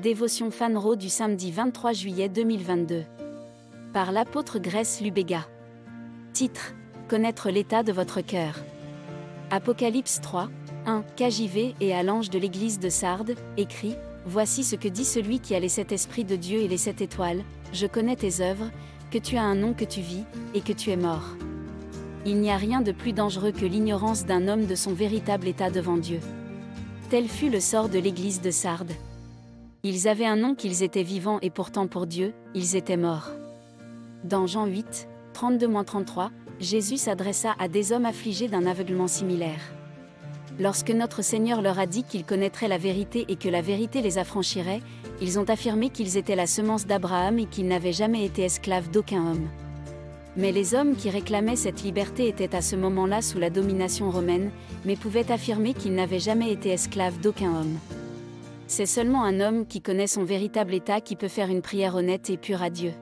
Dévotion Fanro du samedi 23 juillet 2022. Par l'apôtre Grace Lubega. Titre: Connaître l'état de votre cœur. Apocalypse 3, 1. KJV et à l'ange de l'église de Sardes, écrit: Voici ce que dit celui qui a les 7 esprits de Dieu et les 7 étoiles, je connais tes œuvres, que tu as un nom, que tu vis, et que tu es mort. Il n'y a rien de plus dangereux que l'ignorance d'un homme de son véritable état devant Dieu. Tel fut le sort de l'église de Sardes. Ils avaient un nom, qu'ils étaient vivants, et pourtant pour Dieu, ils étaient morts. Dans Jean 8, 32-33, Jésus s'adressa à des hommes affligés d'un aveuglement similaire. Lorsque notre Seigneur leur a dit qu'ils connaîtraient la vérité et que la vérité les affranchirait, ils ont affirmé qu'ils étaient la semence d'Abraham et qu'ils n'avaient jamais été esclaves d'aucun homme. Mais les hommes qui réclamaient cette liberté étaient à ce moment-là sous la domination romaine, mais pouvaient affirmer qu'ils n'avaient jamais été esclaves d'aucun homme. C'est seulement un homme qui connaît son véritable état qui peut faire une prière honnête et pure à Dieu.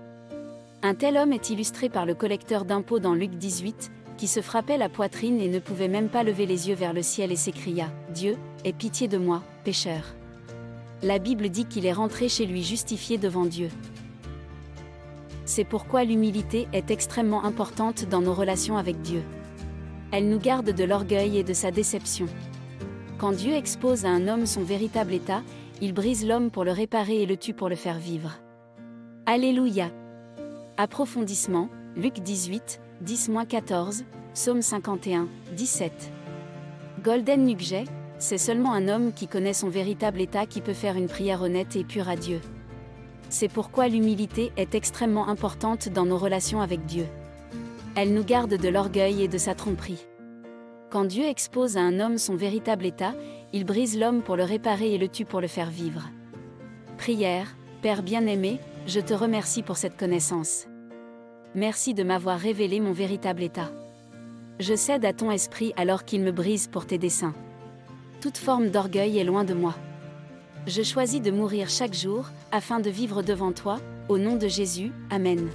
Un tel homme est illustré par le collecteur d'impôts dans Luc 18, qui se frappait la poitrine et ne pouvait même pas lever les yeux vers le ciel et s'écria: « Dieu, aie pitié de moi, pécheur. » La Bible dit qu'il est rentré chez lui justifié devant Dieu. C'est pourquoi l'humilité est extrêmement importante dans nos relations avec Dieu. Elle nous garde de l'orgueil et de sa déception. Quand Dieu expose à un homme son véritable état, il brise l'homme pour le réparer et le tue pour le faire vivre. Alléluia. Approfondissement, Luc 18, 10-14, Psaume 51, 17. Golden Nugget, c'est seulement un homme qui connaît son véritable état qui peut faire une prière honnête et pure à Dieu. C'est pourquoi l'humilité est extrêmement importante dans nos relations avec Dieu. Elle nous garde de l'orgueil et de sa tromperie. Quand Dieu expose à un homme son véritable état, il brise l'homme pour le réparer et le tue pour le faire vivre. Prière. Père bien-aimé, je te remercie pour cette connaissance. Merci de m'avoir révélé mon véritable état. Je cède à ton esprit alors qu'il me brise pour tes desseins. Toute forme d'orgueil est loin de moi. Je choisis de mourir chaque jour, afin de vivre devant toi, au nom de Jésus, Amen.